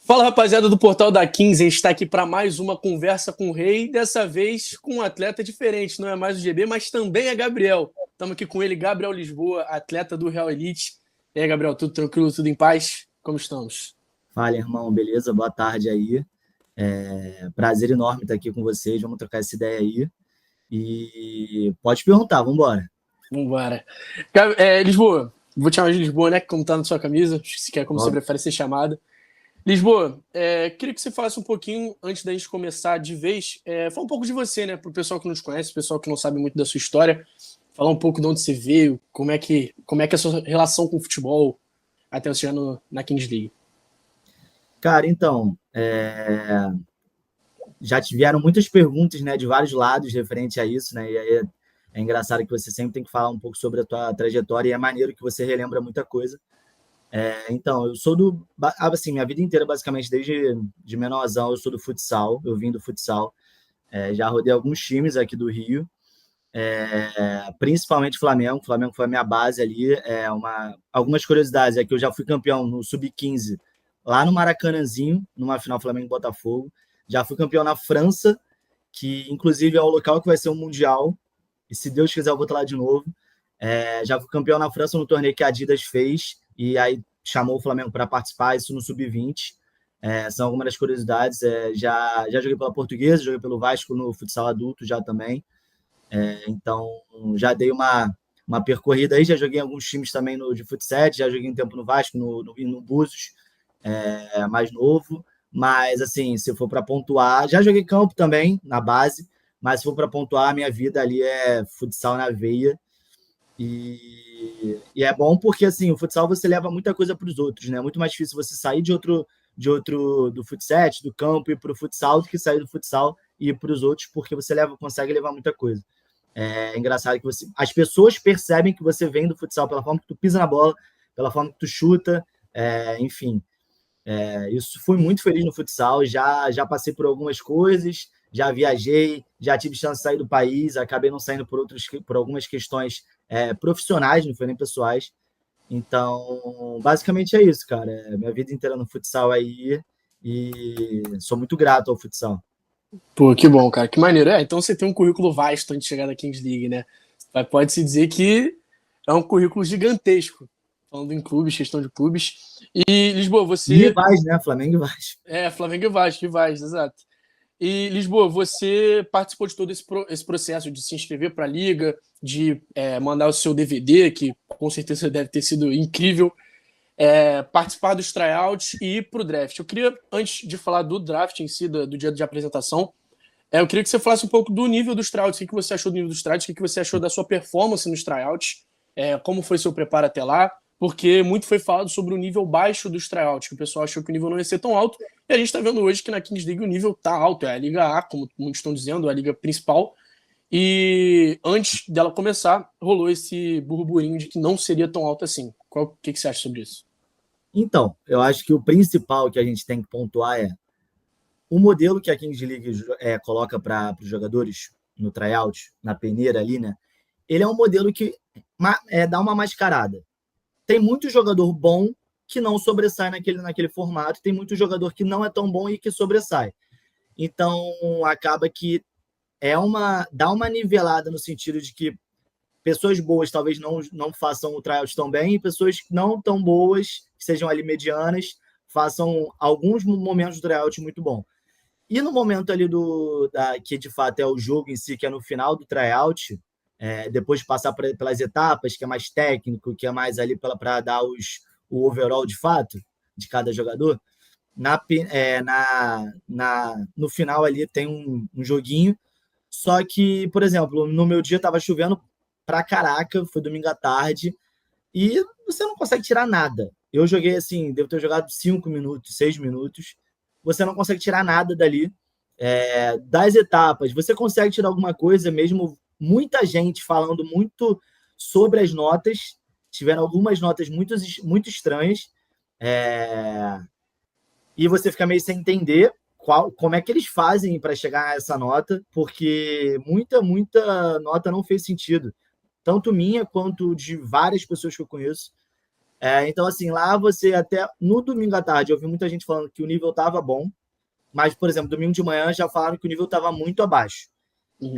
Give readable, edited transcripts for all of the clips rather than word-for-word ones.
Fala, rapaziada do Portal da 15, a gente está aqui para mais uma conversa com o Rei, dessa vez com um atleta diferente, não é mais o GB, mas também é Gabriel. Estamos aqui com ele, Gabriel Lisboa, atleta do Real Elite. E aí, Gabriel, tudo tranquilo, tudo em paz? Como estamos? Fala, irmão, beleza? Boa tarde aí. Prazer enorme estar aqui com vocês. Vamos trocar essa ideia aí. E pode perguntar, vamos embora. Vambora. Lisboa, vou te chamar de Lisboa, né? Como tá na sua camisa, se quer, como você prefere ser chamado. Lisboa, queria que você falasse um pouquinho, antes da gente começar de vez, fala um pouco de você, né? Para o pessoal que nos conhece, o pessoal que não sabe muito da sua história, falar um pouco de onde você veio, como é que é a sua relação com o futebol até você chegar na Kings League. Cara, então, já tiveram muitas perguntas, né, de vários lados referente a isso, né? E aí é engraçado que você sempre tem que falar um pouco sobre a tua trajetória e é maneiro que você relembra muita coisa. Então, eu sou assim, minha vida inteira, basicamente, desde de menorzão, eu sou do futsal, eu vim do futsal. Já rodei alguns times aqui do Rio, principalmente Flamengo. O Flamengo foi a minha base ali. Algumas curiosidades é que eu já fui campeão no Sub-15 lá no Maracanãzinho, numa final Flamengo e Botafogo. Já fui campeão na França, que inclusive é o local que vai ser o Mundial. E se Deus quiser, eu vou estar lá de novo. Já fui campeão na França no torneio que a Adidas fez, e aí chamou o Flamengo para participar, isso no Sub-20. São algumas das curiosidades. Já joguei pela Portuguesa, joguei pelo Vasco no futsal adulto já também. Então, já dei uma percorrida aí, já joguei em alguns times também de futsal, já joguei um tempo no Vasco, no Búzios, mais novo. Mas, assim, se for para pontuar, já joguei campo também, na base, mas se for para pontuar, a minha vida ali é futsal na veia. E é bom porque, assim, o futsal você leva muita coisa para os outros, né? É muito mais difícil você sair do futsal, do campo, e ir para o futsal, do que sair do futsal e ir para os outros, porque você consegue levar muita coisa. É engraçado que as pessoas percebem que você vem do futsal pela forma que tu pisa na bola, pela forma que tu chuta, enfim. Isso, fui muito feliz no futsal, já passei por algumas coisas, já viajei, já tive chance de sair do país, acabei não saindo por algumas questões profissionais, não foi nem pessoais. Então, basicamente é isso, cara. Minha vida inteira no futsal aí e sou muito grato ao futsal. Pô, que bom, cara, que maneiro. Então você tem um currículo vasto antes de chegar na Kings League, né? Pode-se dizer que é um currículo gigantesco, falando em clubes, questão de clubes. E, Lisboa, E você rivais, né? Flamengo e Vasco. Flamengo e Vasco, rivais, exato. E, Lisboa, você participou de todo esse processo de se inscrever para a Liga, de mandar o seu DVD, que com certeza deve ter sido incrível, participar dos tryouts e ir para o draft. Eu queria, antes de falar do draft em si, do dia de apresentação, eu queria que você falasse um pouco do nível dos tryouts, o que você achou do nível dos tryouts, o que você achou da sua performance nos tryouts, como foi seu preparo até lá, porque muito foi falado sobre o nível baixo dos tryouts, que o pessoal achou que o nível não ia ser tão alto, e a gente está vendo hoje que na Kings League o nível tá alto, é a Liga A, como muitos estão dizendo, é a liga principal, e antes dela começar, rolou esse burburinho de que não seria tão alto assim. O que você acha sobre isso? Então, eu acho que o principal que a gente tem que pontuar é o modelo que a Kings League coloca para os jogadores no tryout, na peneira ali, né? Ele é um modelo que dá uma mascarada. Tem muito jogador bom que não sobressai naquele formato, tem muito jogador que não é tão bom e que sobressai. Então, acaba que dá uma nivelada no sentido de que pessoas boas talvez não façam o tryout tão bem, e pessoas não tão boas, que sejam ali medianas, façam alguns momentos do tryout muito bom. E no momento ali que de fato é o jogo em si, que é no final do tryout, depois de passar pelas etapas, que é mais técnico, que é mais ali para dar o overall de fato de cada jogador, no final ali tem um joguinho. Só que, por exemplo, no meu dia estava chovendo pra caraca, foi domingo à tarde, e você não consegue tirar nada. Eu joguei assim, devo ter jogado 5 minutos, 6 minutos. Você não consegue tirar nada dali. Das etapas, você consegue tirar alguma coisa, mesmo muita gente falando muito sobre as notas. Tiveram algumas notas muito, muito estranhas. É, e você fica meio sem entender como é que eles fazem para chegar a essa nota, porque muita nota não fez sentido. Tanto minha quanto de várias pessoas que eu conheço. Então, assim, lá você até no domingo à tarde, eu vi muita gente falando que o nível estava bom, mas, por exemplo, domingo de manhã já falaram que o nível estava muito abaixo. Uhum.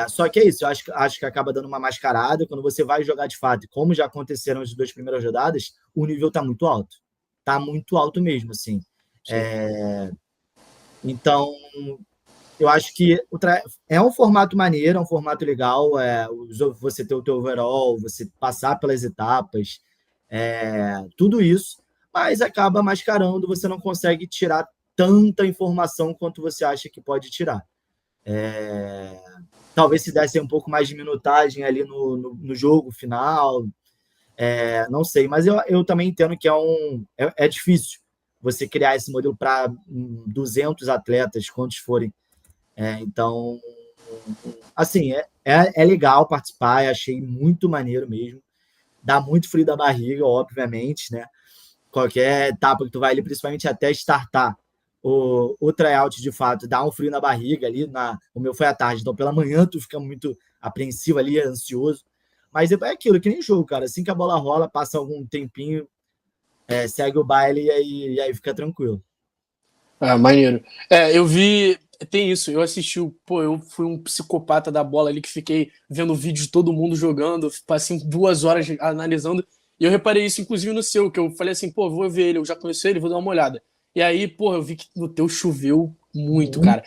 Só que é isso, eu acho que acaba dando uma mascarada. Quando você vai jogar de fato, como já aconteceram as duas primeiras rodadas, o nível está muito alto. Está muito alto mesmo, assim. Sim. Então, eu acho que é um formato maneiro, é um formato legal, você ter o teu overall, você passar pelas etapas, tudo isso, mas acaba mascarando, você não consegue tirar tanta informação quanto você acha que pode tirar. Talvez se desse um pouco mais de minutagem ali no jogo final, não sei, mas eu também entendo que é difícil você criar esse modelo para 200 atletas, quantos forem. Então, assim, é legal participar, achei muito maneiro mesmo. Dá muito frio da barriga, obviamente, né? Qualquer etapa que tu vai ali, principalmente até startar o tryout de fato, dá um frio na barriga ali. O meu foi à tarde, então pela manhã tu fica muito apreensivo ali, ansioso. Mas é aquilo, que nem jogo, cara. Assim que a bola rola, passa algum tempinho, segue o baile e aí fica tranquilo. Ah, maneiro. Eu vi. Tem isso, eu assisti. Pô, eu fui um psicopata da bola ali que fiquei vendo vídeo de todo mundo jogando, passei 2 horas analisando. E eu reparei isso, inclusive, no seu, que eu falei assim, pô, vou ver ele, eu já conheço ele, vou dar uma olhada. E aí, pô, eu vi que no teu choveu muito, Muito, cara.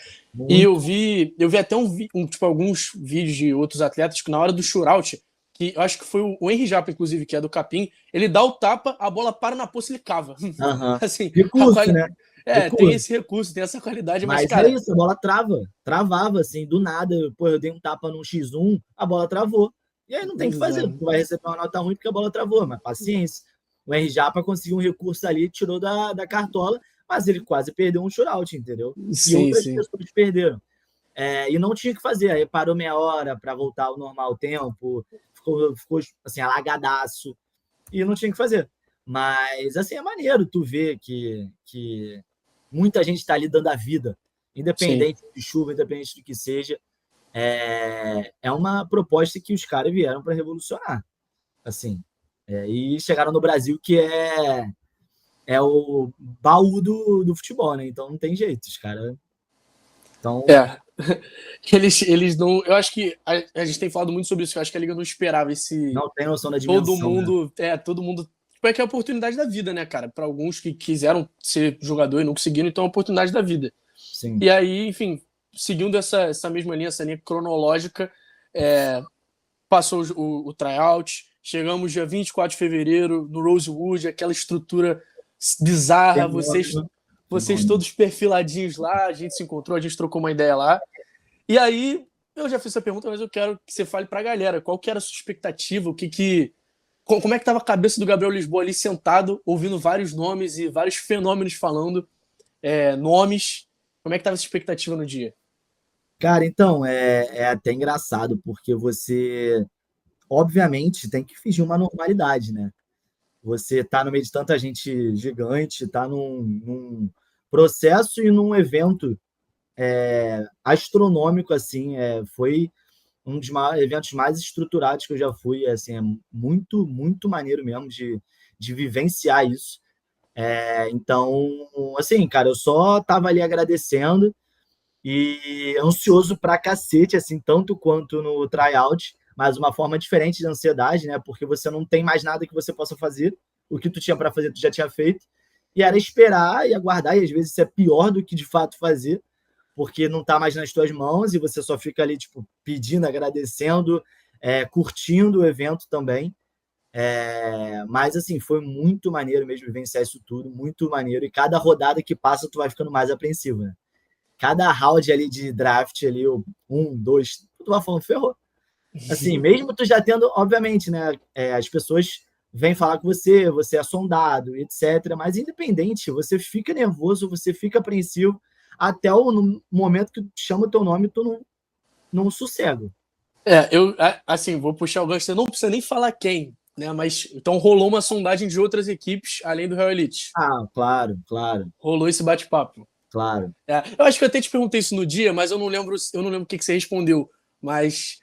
E eu muito. vi, eu vi até tipo, alguns vídeos de outros atletas que na hora do shootout, que eu acho que foi o Henry Japa, inclusive, que é do Capim, ele dá o tapa, a bola para na poça e ele cava. Uhum. Assim, a Recurso, qualidade. né? Tem Recurso. esse recurso, tem essa qualidade, mas, Mas é cara, isso, a bola travava, assim, do nada. Pô, eu dei um tapa num X1, a bola travou. E aí não tem o que fazer, tu vai receber uma nota ruim porque a bola travou, mas paciência. O R Japa conseguiu um recurso ali, tirou da cartola, mas ele quase perdeu um shootout, entendeu? E sim, outras sim, pessoas perderam. E não tinha o que fazer, aí parou meia hora para voltar ao normal tempo, ficou assim, alagadaço, e não tinha o que fazer. Mas, assim, é maneiro tu ver que muita gente está ali dando a vida, sim. independente de chuva, independente do que seja. É uma proposta que os caras vieram para revolucionar, assim. E chegaram no Brasil, que é o baú do futebol, né? Então não tem jeito, os caras. Então, É. Eles não. Eu acho que a gente tem falado muito sobre isso, que eu acho que a Liga não esperava esse. não tem noção da dimensão, né? Todo mundo. Tipo, é que é a oportunidade da vida, né, cara? Para alguns que quiseram ser jogador e não conseguiram, então é a oportunidade da vida. Sim. E aí, enfim, seguindo essa mesma linha, essa linha cronológica, passou o tryout, chegamos dia 24 de fevereiro no Rosewood, aquela estrutura bizarra, Fenômeno. vocês Fenômeno. todos perfiladinhos lá, a gente se encontrou, a gente trocou uma ideia lá. E aí, eu já fiz essa pergunta, mas eu quero que você fale pra galera, qual que era a sua expectativa, como é que estava a cabeça do Gabriel Lisboa ali sentado, ouvindo vários nomes e vários fenômenos falando nomes, como é que estava essa expectativa no dia? Cara, então, é até engraçado, porque você, obviamente, tem que fingir uma normalidade, né? Você tá no meio de tanta gente gigante, tá num processo e num evento astronômico, assim, foi um dos eventos mais estruturados que eu já fui, assim, é muito, muito maneiro mesmo de vivenciar isso. Então, assim, cara, eu só tava ali agradecendo e ansioso pra cacete, assim, tanto quanto no tryout, mas uma forma diferente de ansiedade, né? Porque você não tem mais nada que você possa fazer. O que tu tinha para fazer, tu já tinha feito. E era esperar e aguardar, e às vezes isso é pior do que de fato fazer, porque não tá mais nas tuas mãos e você só fica ali, tipo, pedindo, agradecendo, curtindo o evento também. Mas, assim, foi muito maneiro mesmo vivenciar isso tudo, muito maneiro. E cada rodada que passa, tu vai ficando mais apreensivo, né? Cada round ali de draft, ali, um, dois, tu vai falando, ferrou. Assim, mesmo tu já tendo, obviamente, né? As pessoas vêm falar com você, você é sondado, etc. Mas independente, você fica nervoso, você fica apreensivo, até no momento que chama o teu nome, tu não sossega. Assim, vou puxar o gancho, você não precisa nem falar quem, né? Mas então rolou uma sondagem de outras equipes além do Real Elite. Ah, claro, claro, Rolou esse bate-papo. claro. Eu acho que eu até te perguntei isso no dia, mas eu não lembro o que você respondeu. Mas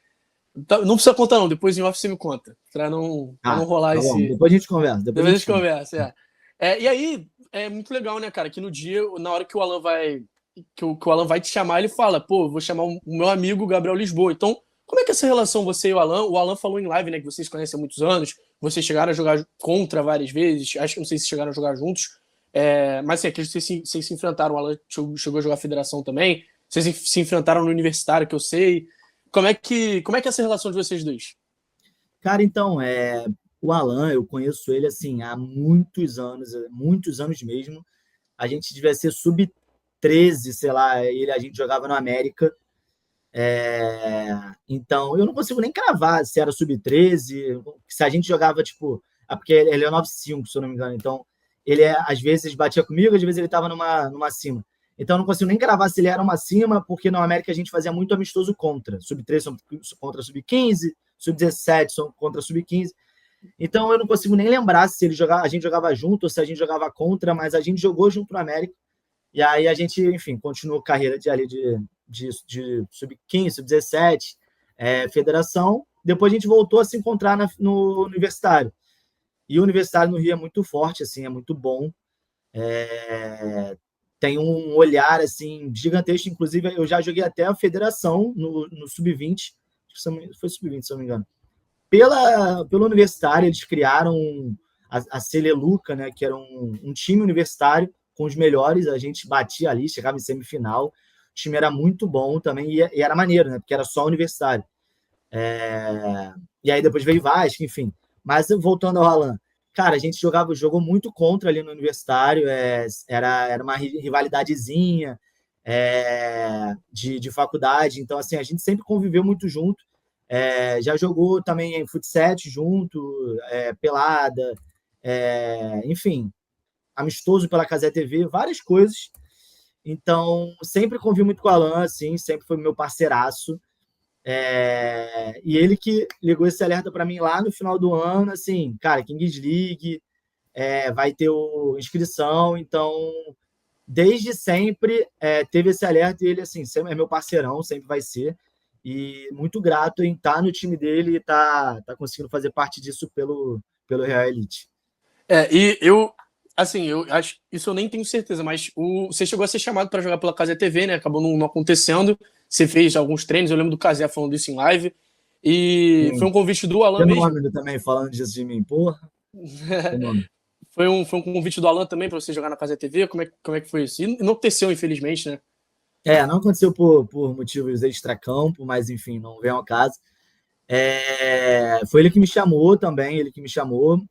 Não precisa contar, não. Depois em off você me conta. Pra não rolar tá bom. esse. Depois a gente conversa. Depois a gente conversa, E aí, é muito legal, né, cara? Que no dia, na hora que o Alan vai. Que o Alan vai te chamar, ele fala, pô, vou chamar o meu amigo Gabriel Lisboa. Então, como é que é essa relação, você e o Alan? O Alan falou em live, né, que vocês conhecem há muitos anos, vocês chegaram a jogar contra várias vezes, acho que não sei se chegaram a jogar juntos, mas assim, acredito que vocês se enfrentaram, o Alan chegou a jogar a federação também, vocês se enfrentaram no universitário, que eu sei. Como é que é essa relação de vocês dois? Cara, então, o Alan, eu conheço ele assim há muitos anos mesmo. A gente devia ser sub-13, sei lá, a gente jogava no América. Então, eu não consigo nem cravar se era sub-13, se a gente jogava, tipo. Porque ele é 9,5, se eu não me engano. Então, ele às vezes batia comigo, às vezes ele estava numa cima. Então, eu não consigo nem cravar se ele era uma cima, porque no América a gente fazia muito amistoso contra. Sub-13 contra sub-15, sub-17 contra sub-15. Então, eu não consigo nem lembrar se a gente jogava junto ou se a gente jogava contra, mas a gente jogou junto no América. E aí a gente, enfim, continuou carreira de sub-15, sub-17, federação. Depois a gente voltou a se encontrar no universitário. E o universitário no Rio é muito forte, assim, é muito bom. Tem um olhar assim gigantesco. Inclusive, eu já joguei até a federação no sub-20, foi sub-20, se eu não me engano. Pelo universitário, eles criaram a Celeluca, né, que era um time universitário com os melhores, a gente batia ali, chegava em semifinal, o time era muito bom também, e era maneiro, né, porque era só universitário. E aí depois veio Vasco, enfim. Mas voltando ao Alan, cara, a gente jogou muito contra ali no universitário, era uma rivalidadezinha de faculdade, então assim, a gente sempre conviveu muito junto. Já jogou também em futsal junto, pelada, enfim, amistoso pela Casé TV, várias coisas. Então, sempre convivi muito com o Alan, assim, sempre foi meu parceiraço. E ele que ligou esse alerta para mim lá no final do ano, assim, cara, Kings League, vai ter inscrição, então, desde sempre teve esse alerta e ele, assim, sempre é meu parceirão, sempre vai ser. E muito grato em estar no time dele e tá conseguindo fazer parte disso pelo Real Elite. E eu acho, isso eu nem tenho certeza, mas você chegou a ser chamado para jogar pela Casé TV, né? Acabou não acontecendo. Você fez alguns treinos, eu lembro do Casé falando isso em live. E Sim. foi um convite do Alan mesmo. Também falando disso de mim, porra. Foi um convite do Alan também para você jogar na Casé TV? Como é que foi isso? E não aconteceu, infelizmente, né? Não aconteceu por motivos extracampo, mas enfim, não vem ao caso. Foi ele que me chamou também, ele que me chamou.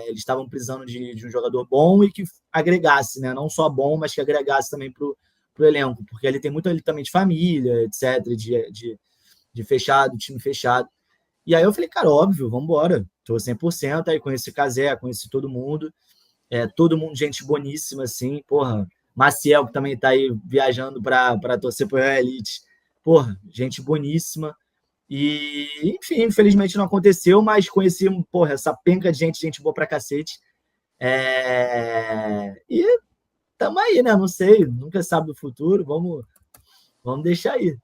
Eles estavam precisando de um jogador bom e que agregasse, né? Não só bom, mas que agregasse também pro elenco, porque ele tem muito ali também de família, etc., de fechado, time fechado. E aí eu falei, cara, óbvio, vamos embora. Tô 100%, aí conheci Casé, conheci todo mundo, gente boníssima, assim, porra. Maciel, que também tá aí viajando para torcer pro Real Elite. Porra, gente boníssima. E, enfim, infelizmente não aconteceu, mas conheci, porra, essa penca de gente boa pra cacete. E tamo aí, né? Não sei, nunca sabe do futuro, vamos deixar aí.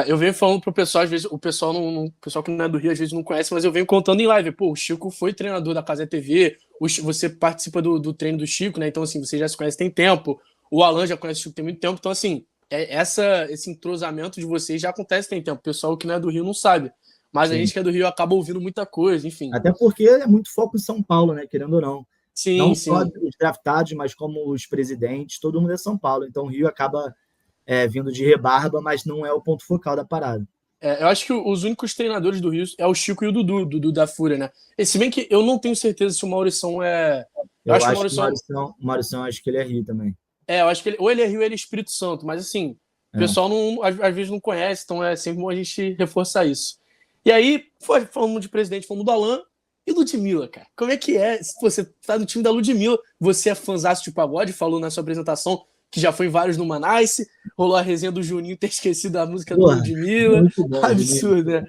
Eu venho falando pro pessoal, às vezes, o pessoal o pessoal que não é do Rio às vezes não conhece, mas eu venho contando em live. Pô, o Chico foi treinador da Casé TV, você participa do treino do Chico, né? Então, assim, você já se conhece tem tempo. O Alan já conhece o Chico tem muito tempo. Então, assim, esse entrosamento de vocês já acontece tem tempo. O pessoal que não é do Rio não sabe. Mas a gente que é do Rio acaba ouvindo muita coisa, enfim. Até porque é muito foco em São Paulo, né? Querendo ou não. Sim, não sim. só os draftados, mas como os presidentes, todo mundo é São Paulo. Então o Rio acaba vindo de rebarba, mas não é o ponto focal da parada. Eu acho que os únicos treinadores do Rio é o Chico e o Dudu da Fúria, né? Se bem que eu não tenho certeza se o Maurição é. Eu acho que o Maurição, acho que ele é Rio também. Eu acho que ou ele é Rio ou ele é Espírito Santo, mas assim, o pessoal às vezes não conhece, então é sempre bom a gente reforçar isso. E aí, falando de presidente, falando do Alan e Ludmilla, cara. Como é que é? Se você tá no time da Ludmilla, você é fãzaço de pagode, falou na sua apresentação que já foi em vários no Manice, rolou a resenha do Juninho ter esquecido a música da Ludmilla. Muito bom, absurdo, né?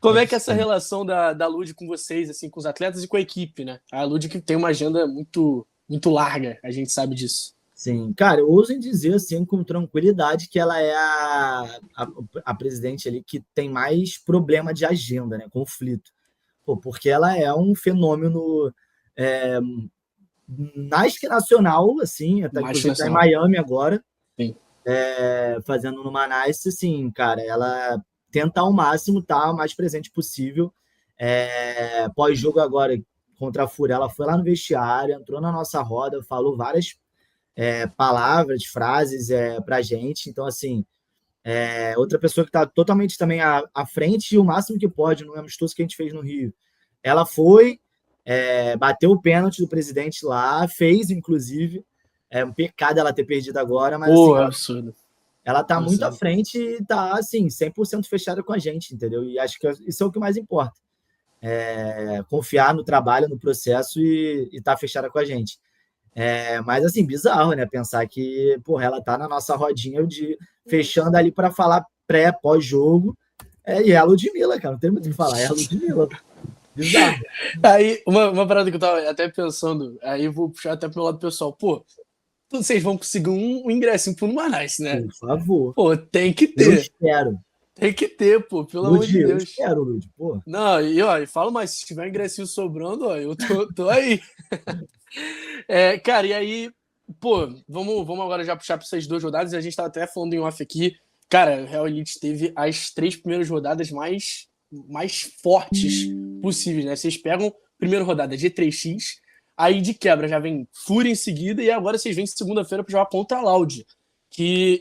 Como é que é essa relação da Lud com vocês, assim, com os atletas e com a equipe, né? A Lud que tem uma agenda muito, muito larga, a gente sabe disso. Sim, cara, eu ouso em dizer assim com tranquilidade que ela é a presidente ali que tem mais problema de agenda, né? Conflito. Pô, porque ela é um fenômeno é, mais que nacional, assim, até Mais que inclusive está em nacional. Miami agora, Sim. fazendo no Nice, assim, cara, ela tenta ao máximo estar o mais presente possível. Pós-jogo agora contra a Fúria, ela foi lá no vestiário, entrou na nossa roda, falou várias palavras, frases pra gente. Então, assim, outra pessoa que está totalmente também à frente e o máximo que pode no amistoso que a gente fez no Rio. Ela foi, bateu o pênalti do presidente lá, fez, inclusive. É um pecado ela ter perdido agora, mas assim, Pô, absurdo. ela está muito à Absurdo. frente e está assim, 100% fechada com a gente, entendeu? E acho que isso é o que mais importa. Confiar no trabalho, no processo e estar fechada com a gente. Mas assim, bizarro, né? Pensar que, porra, ela tá na nossa rodinha de fechando ali para falar pós-jogo. E é a Ludmilla, cara, não tem muito o que falar, é a Ludmilla. Bizarro. Aí, uma parada que eu tava até pensando, aí eu vou puxar até pro meu lado pessoal. Pô, vocês vão conseguir um ingresso pro Numanice, né? Por favor. Pô, tem que Eu ter. espero. Tem que ter, pô, pelo amor Lud, de eu Deus. espero, Lud. Pô, Não, e falo mais, se tiver um ingressinho sobrando, ó, eu tô aí. Cara, e aí, pô, vamos agora já puxar para essas duas rodadas. A gente tava até falando em off aqui. Cara, o Real Elite teve as 3 primeiras rodadas mais fortes possíveis, né? Vocês pegam primeira rodada G3X, aí de quebra já vem Fúria em seguida, e agora vocês vêm segunda-feira para jogar contra a Loud. Que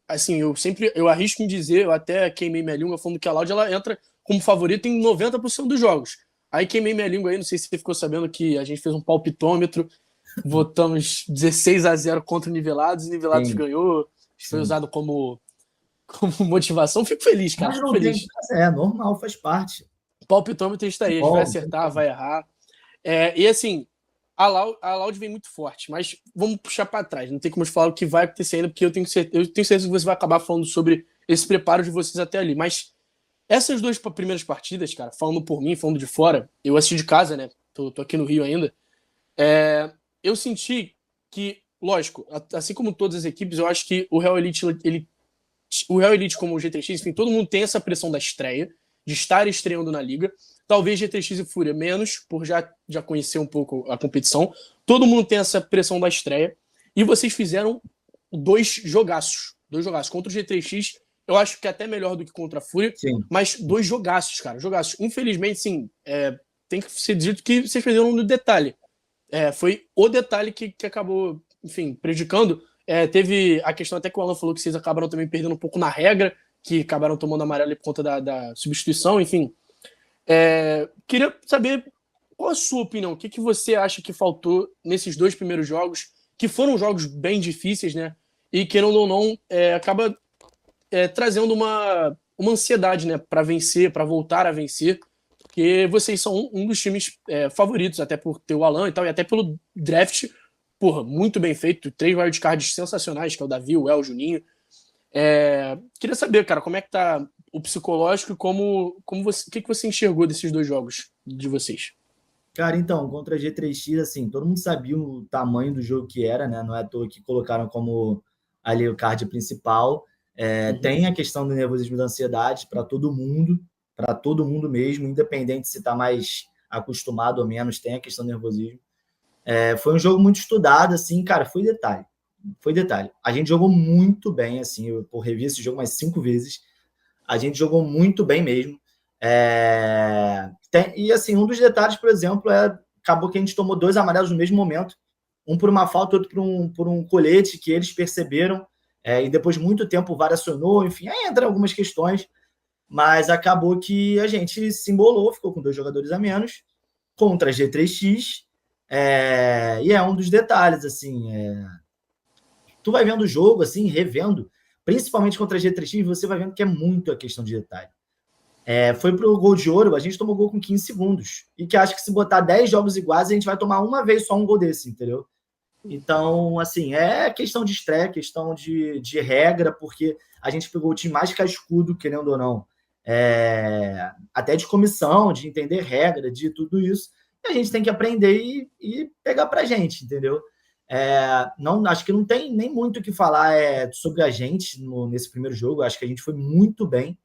assim, eu arrisco em dizer, eu até queimei minha língua falando que a Loud ela entra como favorita em 90% dos jogos. Aí queimei minha língua aí, não sei se você ficou sabendo que a gente fez um palpitômetro, votamos 16-0 contra o Nivelados, e Nivelados sim, ganhou, foi sim. usado como motivação. Fico feliz, cara, Mas fico não tem. feliz. Normal, faz parte. Palpitômetro está aí, a gente vai Bom, acertar, vai errar. E assim, a Loud vem muito forte, mas vamos puxar para trás. Não tem como eu falar o que vai acontecer ainda, porque eu tenho certeza que você vai acabar falando sobre esse preparo de vocês até ali. Mas essas duas primeiras partidas, cara, falando por mim, falando de fora, eu assisti de casa, né? Tô aqui no Rio ainda. Eu senti que, lógico, assim como todas as equipes, eu acho que o Real Elite como o G3X, enfim, todo mundo tem essa pressão da estreia, de estar estreando na liga. Talvez G3X e Fúria menos, por já conhecer um pouco a competição. Todo mundo tem essa pressão da estreia. E vocês fizeram dois jogaços. Dois jogaços. Contra o G3X, eu acho que é até melhor do que contra a Fúria, sim. mas dois jogaços, cara. Jogaços. Infelizmente, sim, tem que ser dito que vocês perderam no detalhe. Foi o detalhe que acabou, enfim, prejudicando. Teve a questão até que o Alan falou que vocês acabaram também perdendo um pouco na regra, que acabaram tomando amarelo por conta da substituição, enfim. Queria saber qual a sua opinião, o que você acha que faltou nesses 2 primeiros jogos, que foram jogos bem difíceis, né? E querendo ou não, acaba trazendo uma ansiedade, né, para vencer, para voltar a vencer, porque vocês são um dos times favoritos, até por ter o Alan e tal, e até pelo draft, porra, muito bem feito, 3 wildcards sensacionais, que é o Davi, o El, o Juninho. Queria saber, cara, como é que tá o psicológico e como você, o que você enxergou desses 2 jogos de vocês? Cara, então, contra a G3X, assim, todo mundo sabia o tamanho do jogo que era, né? Não é à toa que colocaram como ali o card principal. Uhum. Tem a questão do nervosismo e da ansiedade para todo mundo mesmo, independente se está mais acostumado ou menos, tem a questão do nervosismo. Foi um jogo muito estudado, assim, cara, foi detalhe. Foi detalhe. A gente jogou muito bem, assim, eu revi esse jogo mais 5 vezes. A gente jogou muito bem mesmo. E assim, um dos detalhes, por exemplo, acabou que a gente tomou 2 amarelos no mesmo momento, um por uma falta, outro por um colete que eles perceberam, e depois de muito tempo o VAR acionou, enfim, aí entram algumas questões, mas acabou que a gente se embolou, ficou com 2 jogadores a menos contra a G3X, e é um dos detalhes, assim, tu vai vendo o jogo, assim, revendo, principalmente contra a G3X, você vai vendo que é muito a questão de detalhe. Foi pro gol de ouro, a gente tomou gol com 15 segundos. E que acho que se botar 10 jogos iguais, a gente vai tomar uma vez só um gol desse, entendeu? Então, assim, é questão de estreia, questão de regra, porque a gente pegou o time mais cascudo, querendo ou não. Até de comissão, de entender regra, de tudo isso. E a gente tem que aprender e pegar pra gente, entendeu? Não, acho que não tem nem muito o que falar sobre a gente nesse primeiro jogo. Acho que a gente foi muito bem.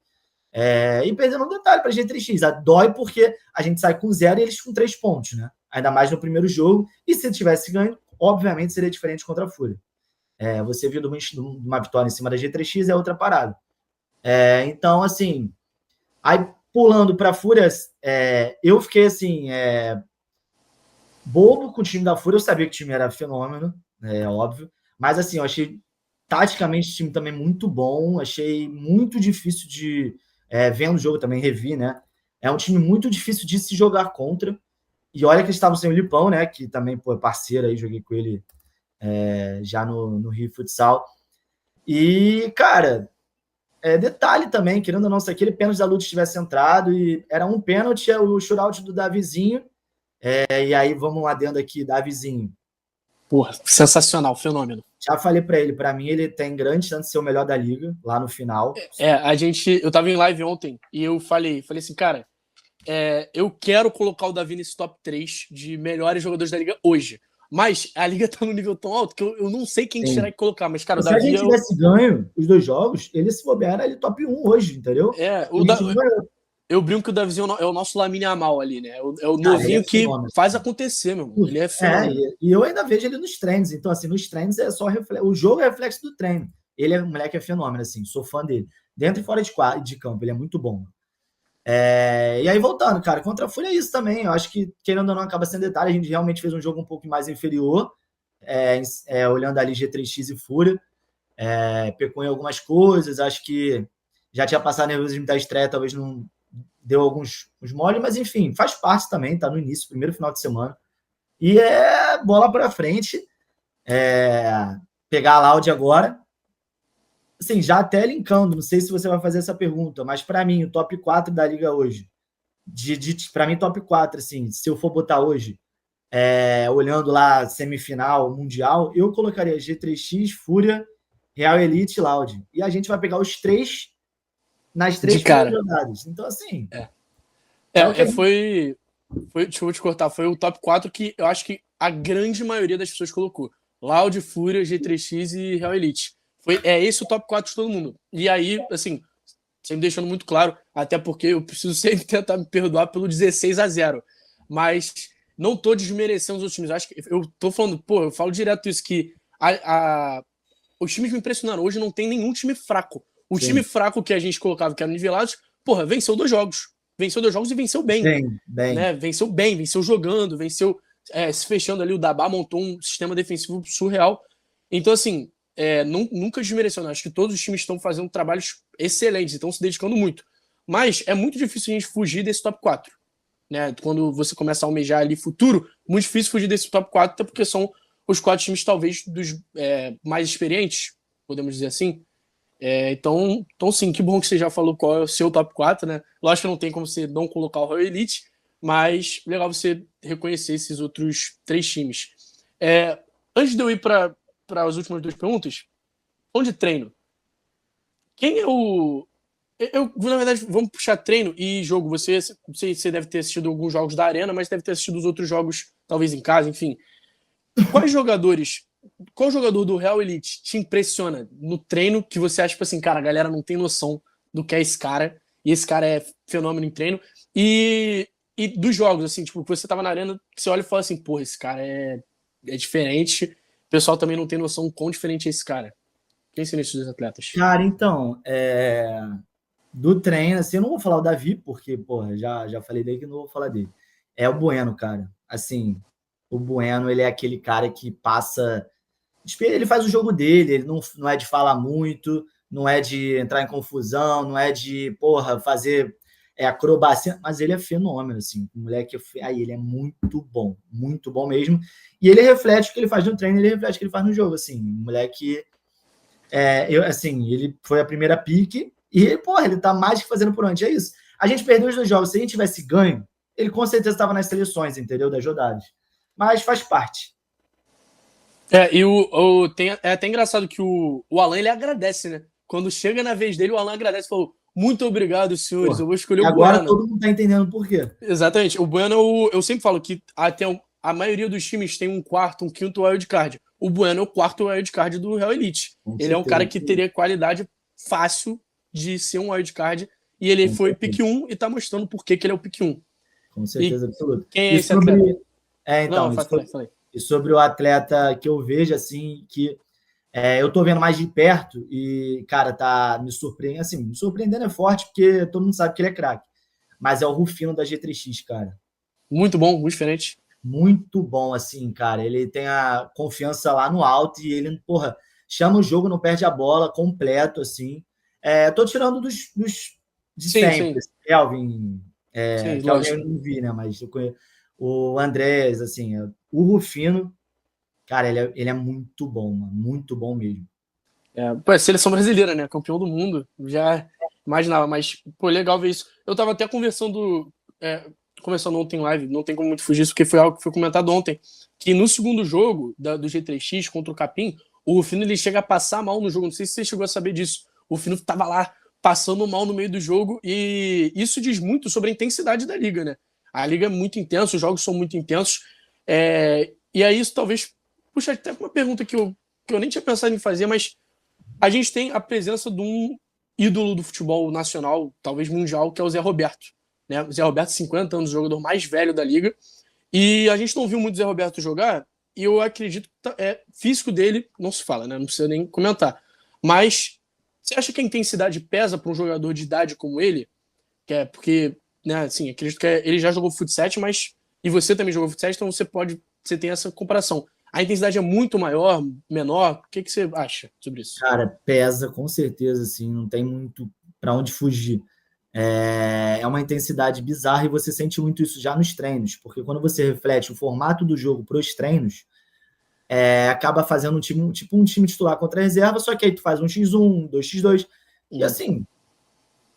E perdendo um detalhe para a G3X. Dói porque a gente sai com 0 e eles com 3 pontos, né? Ainda mais no primeiro jogo. E se tivesse ganho, obviamente seria diferente contra a Fúria. Você viu de uma vitória em cima da G3X é outra parada. Então, assim, aí pulando para a Fúria, eu fiquei assim, bobo com o time da Fúria. Eu sabia que o time era fenômeno, óbvio. Mas, assim, eu achei taticamente o time também muito bom. Achei muito difícil de. Vendo o jogo também, revi, né? É um time muito difícil de se jogar contra. E olha que eles estavam sem o Lipão, né? Que também é parceiro aí, joguei com ele já no Rio Futsal. E, cara, detalhe também, querendo ou não, se aquele pênalti da Lute tivesse entrado, e era um pênalti, o shootout do Davizinho. E aí, vamos lá dentro aqui, Davizinho. Porra, sensacional, fenômeno. Já falei para ele, para mim ele tem grande chance de ser o melhor da liga, lá no final. Eu tava em live ontem e eu falei assim, cara, eu quero colocar o Davi nesse top 3 de melhores jogadores da liga hoje. Mas a liga tá no nível tão alto que eu não sei quem tirar que colocar. Mas, cara, o Davi. Se a gente tivesse ganho os 2 jogos, ele se bobear, ele top 1 hoje, entendeu? Eu brinco que o Davizinho é o nosso Lamine Yamal ali, né? É o novinho que faz acontecer, meu irmão. Ele é fenômeno. E eu ainda vejo ele nos treinos. Então, assim, nos treinos é só reflexo. O jogo é reflexo do treino. Ele um moleque fenômeno, assim. Sou fã dele. Dentro e fora de campo, ele é muito bom. E aí, voltando, cara, contra a Fúria é isso também. Eu acho que, querendo ou não, acaba sendo detalhe. A gente realmente fez um jogo um pouco mais inferior, olhando ali G3X e Fúria. Pecou em algumas coisas. Acho que já tinha passado nervosismo da estreia, talvez não deu alguns mole, mas enfim, faz parte também, tá no início, primeiro final de semana. E bola para frente. Pegar a Loud agora. Assim, já até linkando, não sei se você vai fazer essa pergunta, mas para mim, o top 4 da liga hoje, para mim, top 4, assim, se eu for botar hoje, olhando lá semifinal, mundial, eu colocaria G3X, Fúria, Real Elite e Loud. E a gente vai pegar os 3 nas 3 primeiras rodadas. Então, assim. Deixa eu te cortar. Foi o top 4 que eu acho que a grande maioria das pessoas colocou. Loud, Fúria, G3X e Real Elite. Esse o top 4 de todo mundo. E aí, assim, sempre deixando muito claro, até porque eu preciso sempre tentar me perdoar pelo 16-0. Mas não tô desmerecendo os outros times. Acho que eu tô falando, eu falo direto isso, que os times me impressionaram. Hoje não tem nenhum time fraco. O time fraco que a gente colocava, que eram nivelados, venceu 2 jogos. Venceu 2 jogos e venceu bem. Né? Venceu bem, venceu jogando, venceu se fechando ali. O Dabá montou um sistema defensivo surreal. Então, assim, nunca desmerecendo. Acho que todos os times estão fazendo trabalhos excelentes, estão se dedicando muito. Mas é muito difícil a gente fugir desse top 4. Né? Quando você começa a almejar ali futuro, muito difícil fugir desse top 4, até porque são os 4 times, talvez, dos mais experientes, podemos dizer assim. Então, sim, que bom que você já falou qual é o seu top 4, né? Lógico que não tem como você não colocar o Royal Elite, mas legal você reconhecer esses outros 3 times. Antes de eu ir para as últimas 2 perguntas, onde treino? Quem é o... na verdade, vamos puxar treino e jogo. Você deve ter assistido alguns jogos da Arena, mas deve ter assistido os outros jogos, talvez em casa, enfim. Qual jogador do Real Elite te impressiona no treino que você acha, tipo assim, cara, a galera não tem noção do que é esse cara, e esse cara é fenômeno em treino, e dos jogos, assim, tipo, que você tava na Arena, você olha e fala assim, porra, esse cara é diferente, o pessoal também não tem noção quão diferente é esse cara. Quem são esses 2 atletas? Cara, então, do treino, assim, eu não vou falar o Davi, porque, porra, já falei dele que não vou falar dele. É o Bueno, cara. Assim, o Bueno, ele é aquele cara que passa... Ele faz o jogo dele, ele não é de falar muito, não é de entrar em confusão, não é de, fazer acrobacia, mas ele é fenômeno, assim. O moleque, ele é muito bom mesmo. E ele reflete o que ele faz no treino, ele reflete o que ele faz no jogo, assim. O moleque, ele foi a primeira pique e, ele tá mais que fazendo por onde. É isso. A gente perdeu os 2 jogos. Se a gente tivesse ganho, ele com certeza estava nas seleções, entendeu? Das rodadas. Mas faz parte. É até engraçado que o Alan, ele agradece, né? Quando chega na vez dele, o Alan agradece e falou, muito obrigado, senhores, eu vou escolher o Bueno. Agora todo mundo tá entendendo por quê. Exatamente. O Bueno, eu sempre falo que a maioria dos times tem um quarto, um quinto wildcard. O Bueno é o quarto wildcard do Real Elite. Com Ele é um cara certeza. que teria qualidade fácil de ser um wildcard, e ele Com foi certeza. pick 1 e tá mostrando por que ele é o pick 1. Com certeza absoluta. Quem é E esse atleta? sobre... então, Não, falei. e sobre o atleta que eu vejo, assim, que eu tô vendo mais de perto e, cara, tá me surpreendendo. Assim, me surpreendendo é forte, porque todo mundo sabe que ele é craque. Mas é o Rufino da G3X, cara. Muito bom, muito diferente. Muito bom, assim, cara. Ele tem a confiança lá no alto e ele, porra, chama o jogo, não perde a bola, completo, assim. Tô tirando dos de Sim, sempre. sim. Kelvin, Sim, Kelvin lógico. eu não vi, né? Mas eu conheço o Andrés, assim, o Rufino, cara, ele é muito bom, mano. Muito bom mesmo. Pô, seleção brasileira, né? Campeão do mundo. Já imaginava, mas, pô, legal ver isso. Eu tava até conversando ontem em live, não tem como muito fugir, porque foi algo que foi comentado ontem, que no segundo jogo do G3X contra o Capim, o Rufino ele chega a passar mal no jogo. Não sei se você chegou a saber disso. O Rufino tava lá passando mal no meio do jogo, e isso diz muito sobre a intensidade da liga, né? A liga é muito intensa, os jogos são muito intensos. E aí isso talvez puxa até uma pergunta que eu nem tinha pensado em fazer, mas a gente tem a presença de um ídolo do futebol nacional, talvez mundial, que é o Zé Roberto. Né? O Zé Roberto, 50 anos, o jogador mais velho da liga. E a gente não viu muito o Zé Roberto jogar, e eu acredito que físico dele não se fala, né? Não precisa nem comentar. Mas você acha que a intensidade pesa para um jogador de idade como ele? Porque, né, assim, acredito que ele já jogou futsal, mas e você também jogou futsal, então você tem essa comparação. A intensidade é muito maior, menor? O que você acha sobre isso? Cara, pesa, com certeza, assim, não tem muito para onde fugir. É uma intensidade bizarra e você sente muito isso já nos treinos, porque quando você reflete o formato do jogo para os treinos, acaba fazendo um time, tipo um time titular contra a reserva, só que aí tu faz um X1, 2x2, e assim,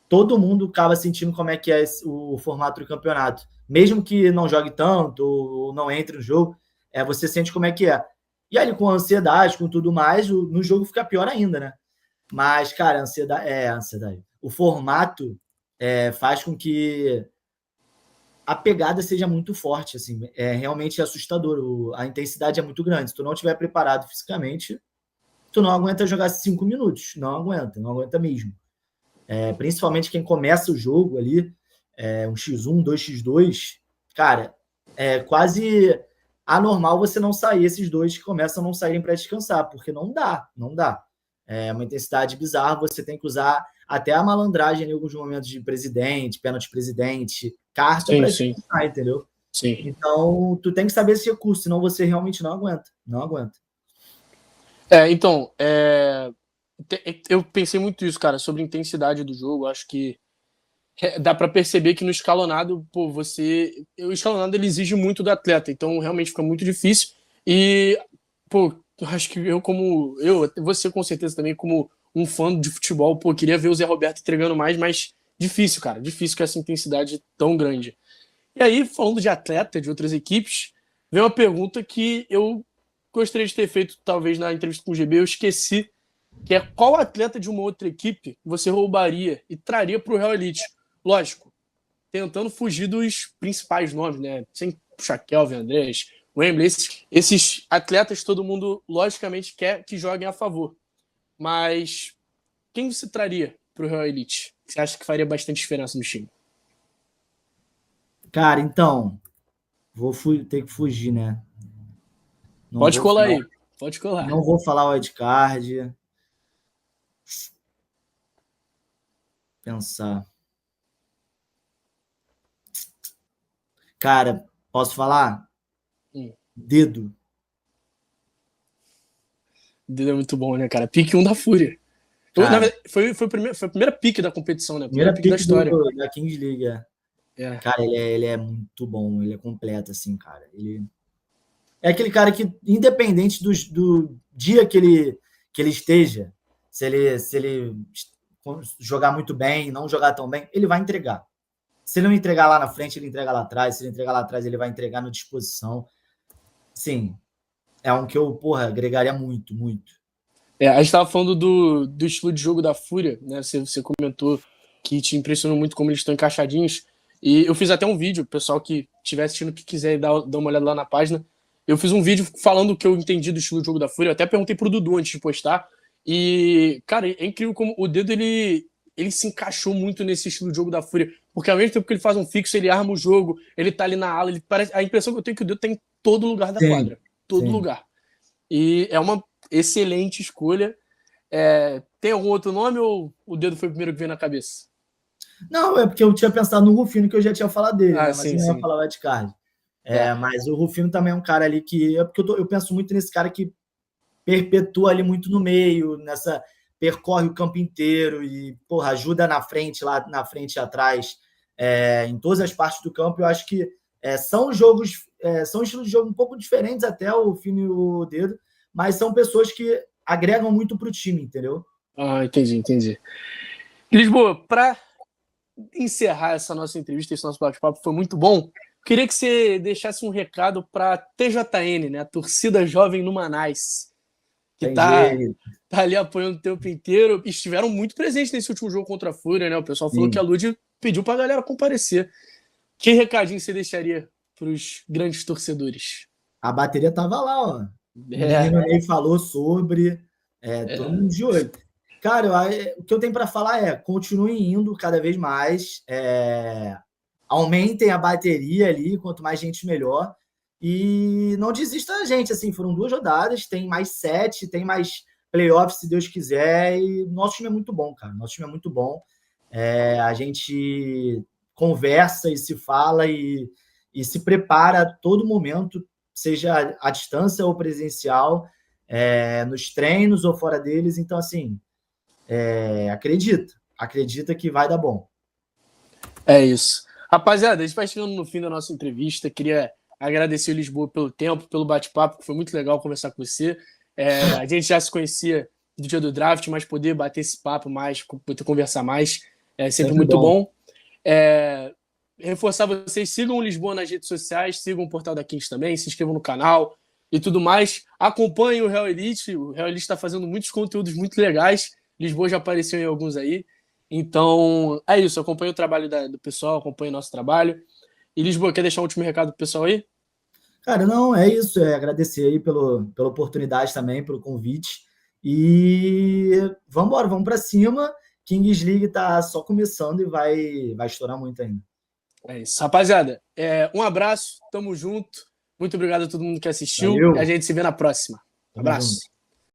todo mundo acaba sentindo como é que é o formato do campeonato. Mesmo que não jogue tanto, ou não entre no jogo, você sente como é que é. E aí, com a ansiedade, com tudo mais, no jogo fica pior ainda, né? Mas, cara, ansiedade. O formato faz com que a pegada seja muito forte, assim, é realmente assustador. A intensidade é muito grande. Se tu não estiver preparado fisicamente, tu não aguenta jogar 5 minutos. Não aguenta mesmo. Principalmente quem começa o jogo ali, um X1, 2x2, cara, é quase anormal você não sair, esses dois que começam a não saírem para descansar, porque não dá. É uma intensidade bizarra, você tem que usar até a malandragem em alguns momentos de presidente, pênalti presidente, carta para descansar, entendeu? Sim. Então, tu tem que saber esse recurso, senão você realmente não aguenta. Então, eu pensei muito isso, cara, sobre a intensidade do jogo. Acho que dá para perceber que no escalonado, pô, o escalonado ele exige muito do atleta, então realmente fica muito difícil. E, pô, acho que você com certeza também, como um fã de futebol, pô, queria ver o Zé Roberto entregando mais, mas difícil, cara, difícil com essa intensidade tão grande. E aí, falando de atleta de outras equipes, vem uma pergunta que eu gostaria de ter feito, talvez, na entrevista com o GB, eu esqueci, que é qual atleta de uma outra equipe você roubaria e traria para o Real Elite? Lógico, tentando fugir dos principais nomes, né? Sem puxar Kelvin, Andrés, Wembley, esses atletas todo mundo, logicamente, quer que joguem a favor. Mas quem você traria para o Real Elite? Você acha que faria bastante diferença no time? Cara, então, ter que fugir, né? Pode colar aí, pode colar. Não vou falar o wildcard. Pensar. Cara, posso falar? Dedo. Dedo é muito bom, né, cara? Pique 1 da Fúria. Na verdade, foi a primeira pique da competição, né? Primeira pique da história. Da Kings League. Cara, ele é muito bom, ele é completo, assim, cara. Ele é aquele cara que, independente do dia que ele esteja, se ele jogar muito bem, não jogar tão bem, ele vai entregar. Se ele não entregar lá na frente, ele entrega lá atrás. Se ele entregar lá atrás, ele vai entregar na disposição. Sim, é um que eu, agregaria muito, muito. A gente estava falando do estilo de jogo da Fúria, né? Você comentou que te impressionou muito como eles estão encaixadinhos. E eu fiz até um vídeo, o pessoal que estiver assistindo, que quiser dar uma olhada lá na página. Eu fiz um vídeo falando o que eu entendi do estilo de jogo da Fúria. Eu até perguntei pro Dudu antes de postar. E, cara, é incrível como o dedo ele se encaixou muito nesse estilo de jogo da Fúria. Porque ao mesmo tempo que ele faz um fixo, ele arma o jogo, ele tá ali na ala, ele parece, a impressão que eu tenho é que o dedo tá em todo lugar da Sim, quadra. Todo sim. lugar. E é uma excelente escolha. Tem algum outro nome ou o dedo foi o primeiro que veio na cabeça? Não, é porque eu tinha pensado no Rufino, que eu já tinha falado dele, Ah, né? Mas sim, eu não ia sim. falar o Ed Card. É. Mas o Rufino também é um cara ali que. É porque eu penso muito nesse cara que perpetua ali muito no meio, percorre o campo inteiro e, porra, ajuda na frente, lá na frente e atrás, em todas as partes do campo. Eu acho que são jogos, são estilos de jogo um pouco diferentes até o Fino e o Dedo, mas são pessoas que agregam muito pro time, entendeu? Ah, entendi. Lisboa, para encerrar essa nossa entrevista, esse nosso bate-papo, foi muito bom. Queria que você deixasse um recado para TJN, né? A torcida jovem no Manais, que tá Entendi. ali apoiando o tempo inteiro. Estiveram muito presentes nesse último jogo contra a Fúria, né? O pessoal falou que a Sim. Lud pediu pra galera comparecer. Que recadinho você deixaria pros grandes torcedores? A bateria tava lá, ó. O É, menino Ney falou sobre, todo é, mundo de olho. Cara, o que eu tenho para falar é: continuem indo cada vez mais, aumentem a bateria ali, quanto mais gente melhor. E não desista da gente, assim, foram 2 rodadas, tem mais 7, tem mais playoffs, se Deus quiser. E nosso time é muito bom, cara. Nosso time é muito bom. A gente conversa e se fala e se prepara a todo momento, seja à distância ou presencial, nos treinos ou fora deles. Então, assim, acredita que vai dar bom. é isso. Rapaziada, a gente vai chegando no fim da nossa entrevista. Queria agradecer o Lisboa pelo tempo, pelo bate-papo, que foi muito legal conversar com você. A gente já se conhecia do dia do draft, mas poder bater esse papo mais, poder conversar mais, é sempre Sempre muito bom. bom. É, reforçar vocês, sigam o Lisboa nas redes sociais, sigam o Portal da Kings também, se inscrevam no canal e tudo mais. Acompanhem o Real Elite está fazendo muitos conteúdos muito legais. Lisboa já apareceu em alguns aí. Então, é isso. Acompanhe o trabalho do pessoal, acompanhe o nosso trabalho. E Lisboa, quer deixar um último recado pro pessoal aí? Cara, não, é isso. Agradecer aí pela oportunidade também, pelo convite. E vamos embora, vamos para cima. Kings League tá só começando e vai estourar muito ainda. É isso. Rapaziada, um abraço, tamo junto. Muito obrigado a todo mundo que assistiu. E a Valeu, gente se vê na próxima. tamo junto. Abraço.